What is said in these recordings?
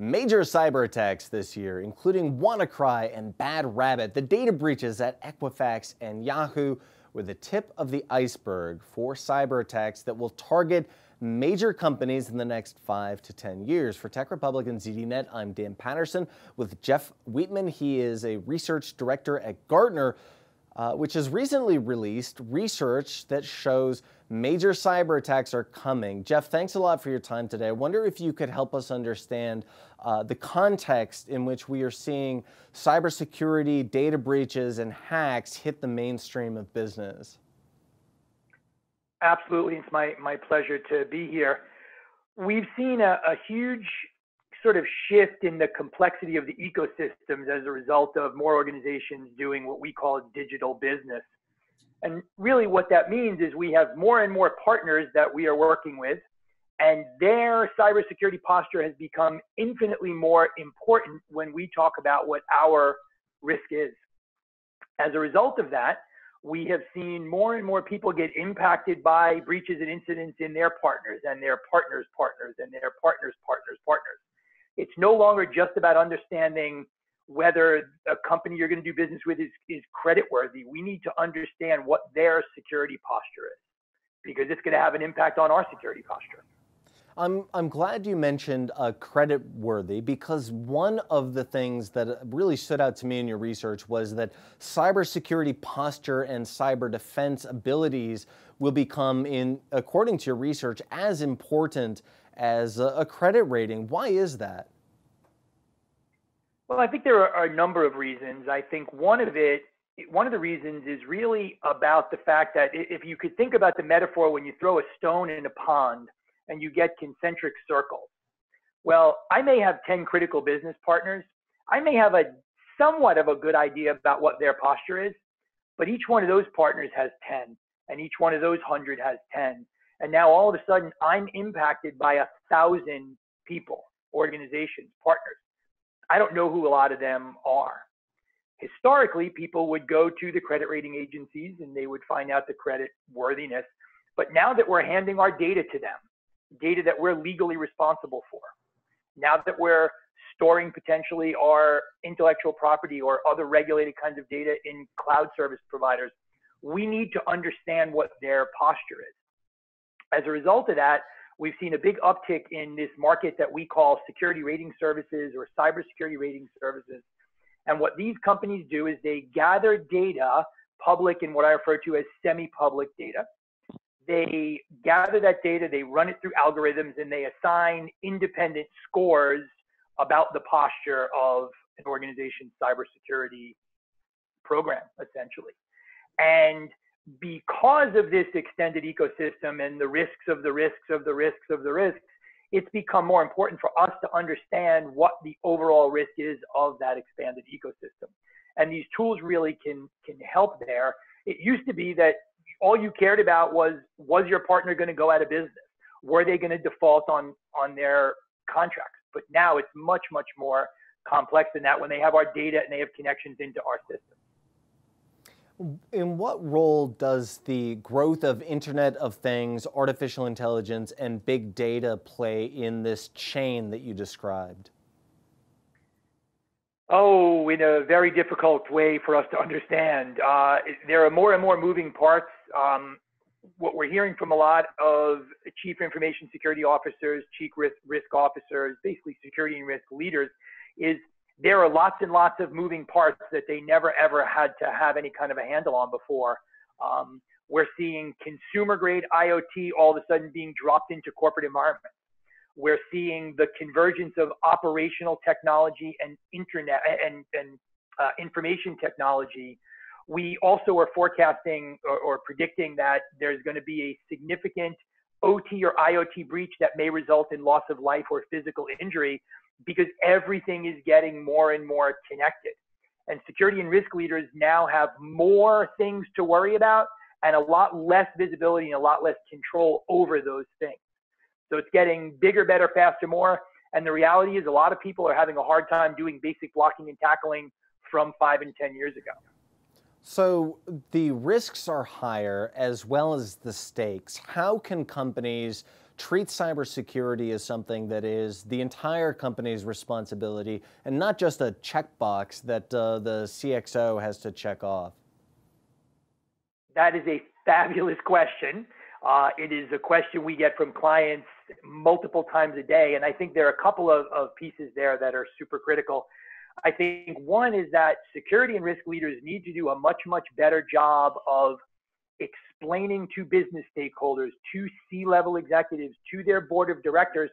Major cyber attacks this year, including WannaCry and Bad Rabbit. The data breaches at Equifax and Yahoo were the tip of the iceberg for cyber attacks that will target major companies in the next 5 to 10 years. For Tech Republic and ZDNet, I'm Dan Patterson with Jeff Wheatman. He is a research director at Gartner, which has recently released research that shows major cyber attacks are coming. Jeff, thanks a lot for your time today. I wonder if you could help us understand the context in which we are seeing cybersecurity, data breaches, and hacks hit the mainstream of business. Absolutely. It's my pleasure to be here. We've seen a huge sort of shift in the complexity of the ecosystems as a result of more organizations doing what we call digital business. And really what that means is we have more and more partners that we are working with, and their cybersecurity posture has become infinitely more important when we talk about what our risk is. As a result of that, we have seen more and more people get impacted by breaches and incidents in their partners and their partners' partners and their partners' partners' partners. It's no longer just about understanding whether a company you're going to do business with is creditworthy. We need to understand what their security posture is, because it's going to have an impact on our security posture. I'm glad you mentioned creditworthy, because one of the things that really stood out to me in your research was that cybersecurity posture and cyber defense abilities will become, according to your research, as important as a credit rating. Why is that? Well, I think there are a number of reasons. I think one of the reasons is really about the fact that if you could think about the metaphor when you throw a stone in a pond and you get concentric circles. Well, I may have 10 critical business partners. I may have a somewhat of a good idea about what their posture is, but each one of those partners has 10, and each one of those 100 has 10. And now all of a sudden I'm impacted by 1,000 people, organizations, partners. I don't know who a lot of them are. Historically, people would go to the credit rating agencies and they would find out the credit worthiness. But now that we're handing our data to them, data that we're legally responsible for, now that we're storing potentially our intellectual property or other regulated kinds of data in cloud service providers, we need to understand what their posture is. As a result of that, we've seen a big uptick in this market that we call security rating services or cybersecurity rating services. And what these companies do is they gather data, public and what I refer to as semi-public data. They gather that data, they run it through algorithms, and they assign independent scores about the posture of an organization's cybersecurity program, essentially. And because of this extended ecosystem and the risks of the risks of the risks of the risks, it's become more important for us to understand what the overall risk is of that expanded ecosystem. And these tools really can help there. It used to be that all you cared about was your partner going to go out of business? Were they going to default on their contracts? But now it's much, much more complex than that when they have our data and they have connections into our system. In what role does the growth of Internet of Things, artificial intelligence, and big data play in this chain that you described? Oh, in a very difficult way for us to understand. There are more and more moving parts. What we're hearing from a lot of chief information security officers, chief risk officers, basically security and risk leaders, is there are lots and lots of moving parts that they never ever had to have any kind of a handle on before. We're seeing consumer grade IoT all of a sudden being dropped into corporate environments. We're seeing the convergence of operational technology and internet and information technology. We also are forecasting or predicting that there's going to be a significant OT or IoT breach that may result in loss of life or physical injury, because everything is getting more and more connected. And security and risk leaders now have more things to worry about and a lot less visibility and a lot less control over those things. So it's getting bigger, better, faster, more. And the reality is a lot of people are having a hard time doing basic blocking and tackling from 5 and 10 years ago. So the risks are higher as well as the stakes. How can companies treat cybersecurity as something that is the entire company's responsibility and not just a checkbox that the CXO has to check off? That is a fabulous question. It is a question we get from clients multiple times a day. And I think there are a couple of pieces there that are super critical. I think one is that security and risk leaders need to do a much, much better job of explaining to business stakeholders, to C-level executives, to their board of directors,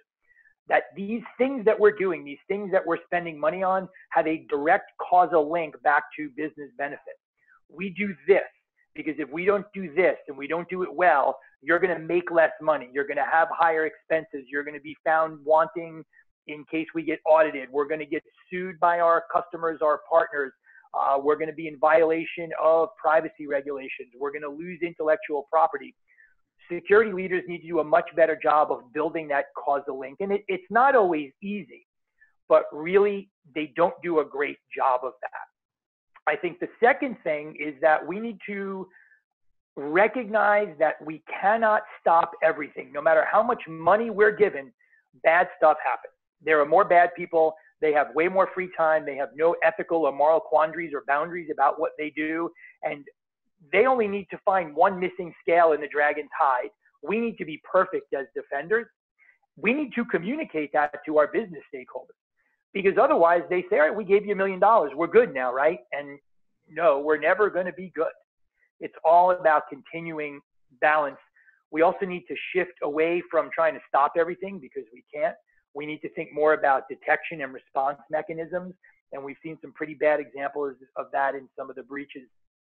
that these things that we're doing, these things that we're spending money on, have a direct causal link back to business benefit. We do this because if we don't do this and we don't do it well, you're going to make less money. You're going to have higher expenses. You're going to be found wanting in case we get audited. We're going to get sued by our customers, our partners. We're going to be in violation of privacy regulations. We're going to lose intellectual property. Security leaders need to do a much better job of building that causal link. And it's not always easy, but really they don't do a great job of that. I think the second thing is that we need to recognize that we cannot stop everything. No matter how much money we're given, bad stuff happens. There are more bad people. They have way more free time. They have no ethical or moral quandaries or boundaries about what they do. And they only need to find one missing scale in the dragon's hide. We need to be perfect as defenders. We need to communicate that to our business stakeholders, because otherwise they say, all right, we gave you $1 million. We're good now, right? And no, we're never going to be good. It's all about continuing balance. We also need to shift away from trying to stop everything, because we can't. We need to think more about detection and response mechanisms. And we've seen some pretty bad examples of that in some of the breaches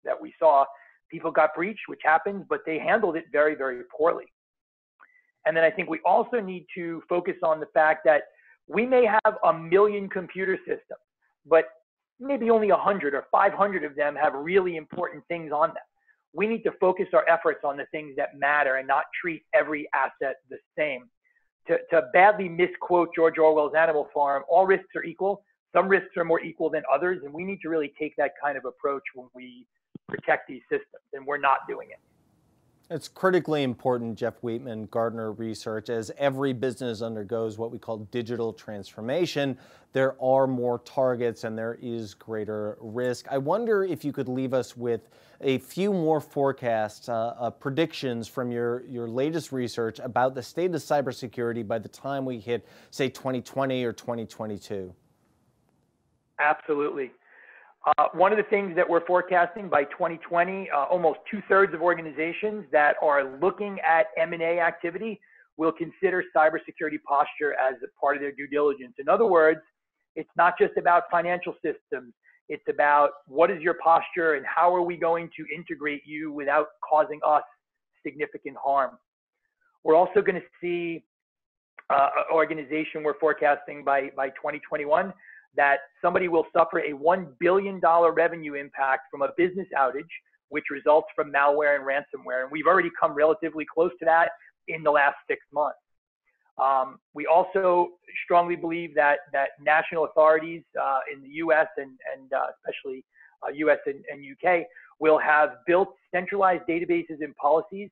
that we saw. People got breached, which happens, but they handled it very, very poorly. And then I think we also need to focus on the fact that we may have 1 million computer systems, but maybe only 100 or 500 of them have really important things on them. We need to focus our efforts on the things that matter and not treat every asset the same. To badly misquote George Orwell's Animal Farm, all risks are equal. Some risks are more equal than others, and we need to really take that kind of approach when we protect these systems, and we're not doing it. It's critically important, Jeff Wheatman, Gartner research, as every business undergoes what we call digital transformation, there are more targets and there is greater risk. I wonder if you could leave us with a few more forecasts, predictions from your latest research about the state of cybersecurity by the time we hit, say, 2020 or 2022. Absolutely. One of the things that we're forecasting by 2020, almost 2/3 of organizations that are looking at M&A activity will consider cybersecurity posture as a part of their due diligence. In other words, it's not just about financial systems. It's about what is your posture and how are we going to integrate you without causing us significant harm. We're also going to see an organization we're forecasting by 2021 that somebody will suffer a $1 billion revenue impact from a business outage, which results from malware and ransomware. And we've already come relatively close to that in the last 6 months. We also strongly believe that national authorities in the US and especially US and UK will have built centralized databases and policies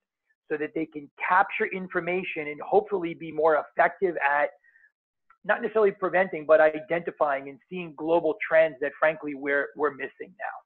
so that they can capture information and hopefully be more effective at not necessarily preventing, but identifying and seeing global trends that frankly we're missing now.